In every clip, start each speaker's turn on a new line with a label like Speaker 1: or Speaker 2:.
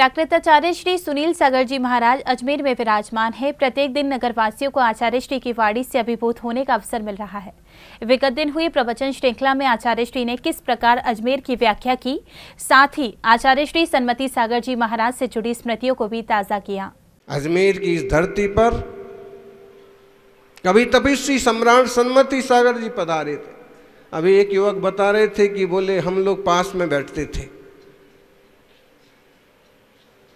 Speaker 1: प्राकृताचार्य श्री सुनील सागर जी महाराज अजमेर में विराजमान है। प्रत्येक दिन नगरवासियों को आचार्य श्री की वाणी से अभिभूत होने का अवसर मिल रहा है। विगत दिन हुई प्रवचन श्रृंखला में आचार्य श्री ने किस प्रकार अजमेर की व्याख्या की, साथ ही आचार्य श्री सन्मति सागर जी महाराज से जुड़ी स्मृतियों को भी ताजा किया।
Speaker 2: अजमेर की इस धरती पर कभी तपस्वी सम्राट सन्मति सागर जी पधारे थे। अभी एक युवक बता रहे थे कि बोले हम लोग पास में बैठते थे,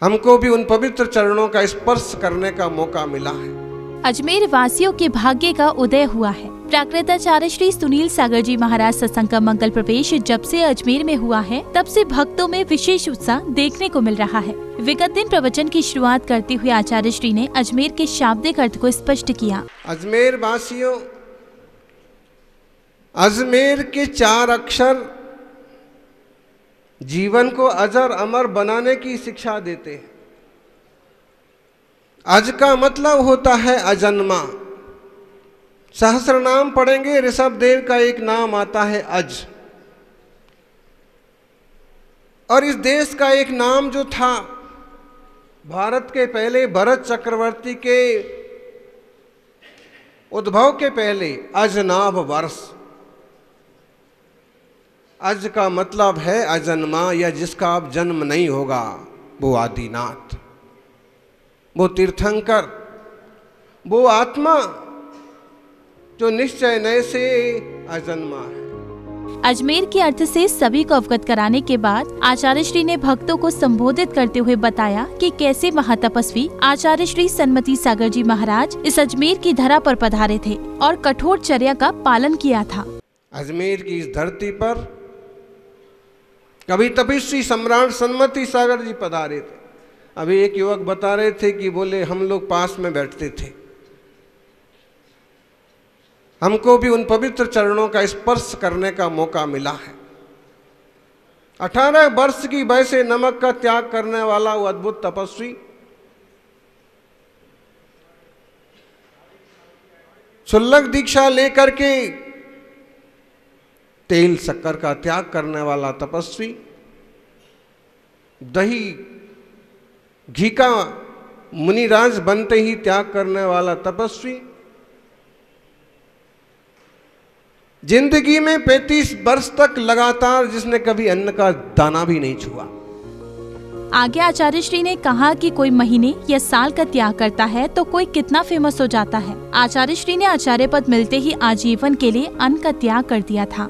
Speaker 2: हमको भी उन पवित्र चरणों का स्पर्श करने का मौका मिला है।
Speaker 1: अजमेर वासियों के भाग्य का उदय हुआ है। प्राकृताचार्य श्री सुनील सागर जी महाराज सत्संग का मंगल प्रवेश जब से अजमेर में हुआ है, तब से भक्तों में विशेष उत्साह देखने को मिल रहा है। विगत दिन प्रवचन की शुरुआत करते हुए आचार्य श्री ने अजमेर के शाब्दिक अर्थ को स्पष्ट किया।
Speaker 2: अजमेर वासियों, अजमेर के 4 अक्षर जीवन को अजर अमर बनाने की शिक्षा देते हैं। अज का मतलब होता है अजन्मा। सहस्र नाम पढ़ेंगे, ऋषभ देव का एक नाम आता है अज। और इस देश का एक नाम जो था, भारत के पहले भरत चक्रवर्ती के उद्भव के पहले अजनाभ वर्ष। अज का मतलब है अजन्मा, या जिसका अब जन्म नहीं होगा, वो आदिनाथ, वो तीर्थंकर, वो आत्मा जो निश्चय नय से अजन्मा है।
Speaker 1: अजमेर के अर्थ से सभी को अवगत कराने के बाद आचार्य श्री ने भक्तों को संबोधित करते हुए बताया कि कैसे महातपस्वी आचार्य श्री सन्मति सागर जी महाराज इस अजमेर की धरा पर पधारे थे और कठोर चर्या का पालन किया था।
Speaker 2: अजमेर की इस धरती पर कभी तपस्वी सम्राट सन्मति सागर जी पधारे थे। अभी एक युवक बता रहे थे कि बोले हम लोग पास में बैठते थे, हमको भी उन पवित्र चरणों का स्पर्श करने का मौका मिला है। 18 वर्ष की वय से नमक का त्याग करने वाला वो अद्भुत तपस्वी क्षुल्लक दीक्षा लेकर के तेल शक्कर का त्याग करने वाला तपस्वी, दही घी का मुनिराज बनते ही त्याग करने वाला तपस्वी, जिंदगी में 35 वर्ष तक लगातार जिसने कभी अन्न का दाना भी नहीं छुआ।
Speaker 1: आगे आचार्य श्री ने कहा कि कोई महीने या साल का त्याग करता है तो कोई कितना फेमस हो जाता है। आचार्य श्री ने आचार्य पद मिलते ही आजीवन के लिए अन्न का त्याग कर दिया था।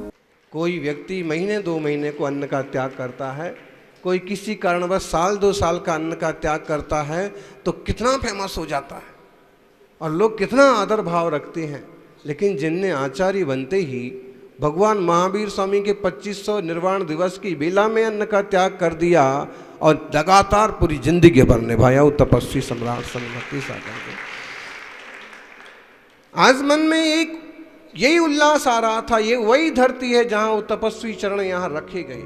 Speaker 2: कोई व्यक्ति महीने 2 महीने को अन्न का त्याग करता है, कोई किसी कारणवश साल 2 साल का अन्न का त्याग करता है तो कितना फेमस हो जाता है और लोग कितना आदर भाव रखते हैं। लेकिन जिनने आचार्य बनते ही भगवान महावीर स्वामी के 2500 निर्वाण दिवस की बेला में अन्न का त्याग कर दिया और लगातार पूरी जिंदगी भर निभाया वो तपस्वी सम्राट सन्मति सागर जी। आज मन में एक यही उल्लास आ रहा था, ये वही धरती है जहां वो तपस्वी चरण यहाँ रखे गए।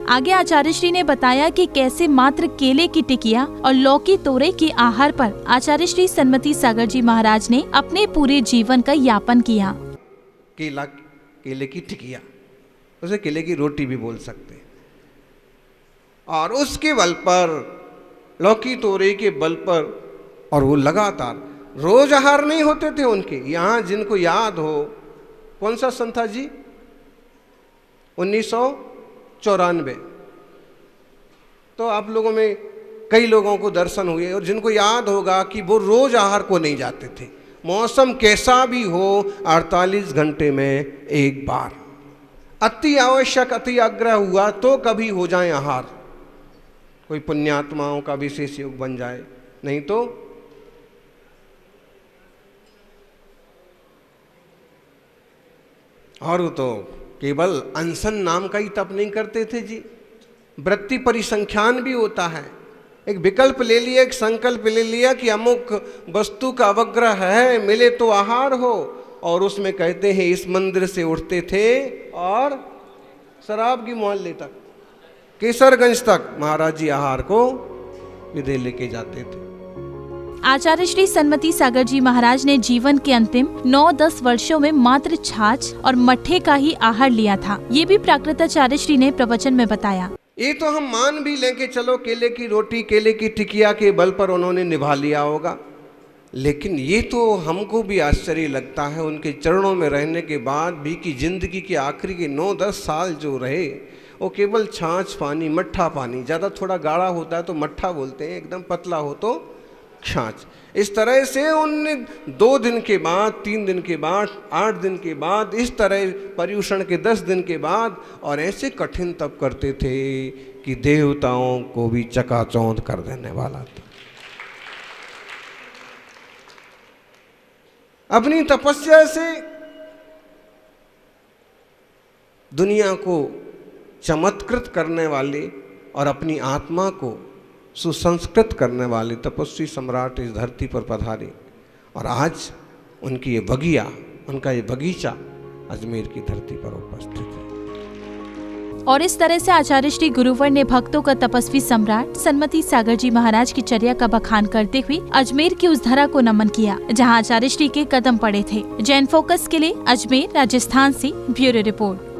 Speaker 1: आगे आचार्य श्री ने बताया कि कैसे मात्र केले की टिकिया और लौकी तोरे के आहार पर आचार्य श्री सन्मति सागर जी महाराज ने अपने पूरे जीवन का यापन किया।
Speaker 2: केले की टिकिया, उसे केले की रोटी भी बोल सकते हैं, और उसके बल पर, लौकी तोरे के बल पर, और वो लगातार रोज आहार नहीं होते थे उनके। यहाँ जिनको याद हो, कौन सा सन था जी? 1994। तो आप लोगों में कई लोगों को दर्शन हुए और जिनको याद होगा कि वो रोज आहार को नहीं जाते थे। मौसम कैसा भी हो, 48 घंटे में एक बार, अति आवश्यक, अति आग्रह हुआ तो कभी हो जाए आहार, कोई पुण्यात्माओं का विशेष योग बन जाए, नहीं तो और तो केवल अनशन नाम का ही तप नहीं करते थे जी, वृत्ति परिसंख्यान भी होता है। एक विकल्प ले लिया, एक संकल्प ले लिया कि अमुक वस्तु का अवग्रह है, मिले तो आहार हो, और उसमें कहते हैं इस मंदिर से उठते थे और शराब की मोहल्ले तक, केसरगंज तक महाराज जी आहार को विदे लेके जाते थे।
Speaker 1: आचार्य श्री सन्मति सागर जी महाराज ने जीवन के अंतिम 9-10 वर्षों में मात्र छाछ और मट्ठे का ही आहार लिया था। ये भी प्राकृताचार्य श्री ने प्रवचन में बताया।
Speaker 2: ये तो हम मान भी लें कि चलो केले की रोटी, केले की टिकिया के बल पर उन्होंने निभा लिया होगा, लेकिन ये तो हमको भी आश्चर्य लगता है उनके चरणों में रहने के बाद भी कि जिंदगी के आखिरी के 9-10 साल जो रहे वो केवल छाछ पानी, मट्ठा पानी, ज़्यादा थोड़ा गाढ़ा होता है तो मट्ठा बोलते हैं, एकदम पतला हो तो छाछ, इस तरह से उनने 2 दिन के बाद, 3 दिन के बाद, 8 दिन के बाद, इस तरह पर्युषण के 10 दिन के बाद, और ऐसे कठिन तप करते थे कि देवताओं को भी चकाचौंध कर देने वाला था। अपनी तपस्या से दुनिया को चमत्कृत करने वाले और अपनी आत्मा को सुसंस्कृत करने वाले तपस्वी सम्राट इस धरती पर पधारे, और आज उनकी ये बगिया, उनका ये बगीचा अजमेर की धरती पर उपस्थित है।
Speaker 1: और इस तरह से आचार्य श्री गुरुवर ने भक्तों का तपस्वी सम्राट सन्मति सागर जी महाराज की चर्या का बखान करते हुए अजमेर की उस धरा को नमन किया जहां आचार्य श्री के कदम पड़े थे। जैन फोकस के लिए अजमेर, राजस्थान से ब्यूरो रिपोर्ट।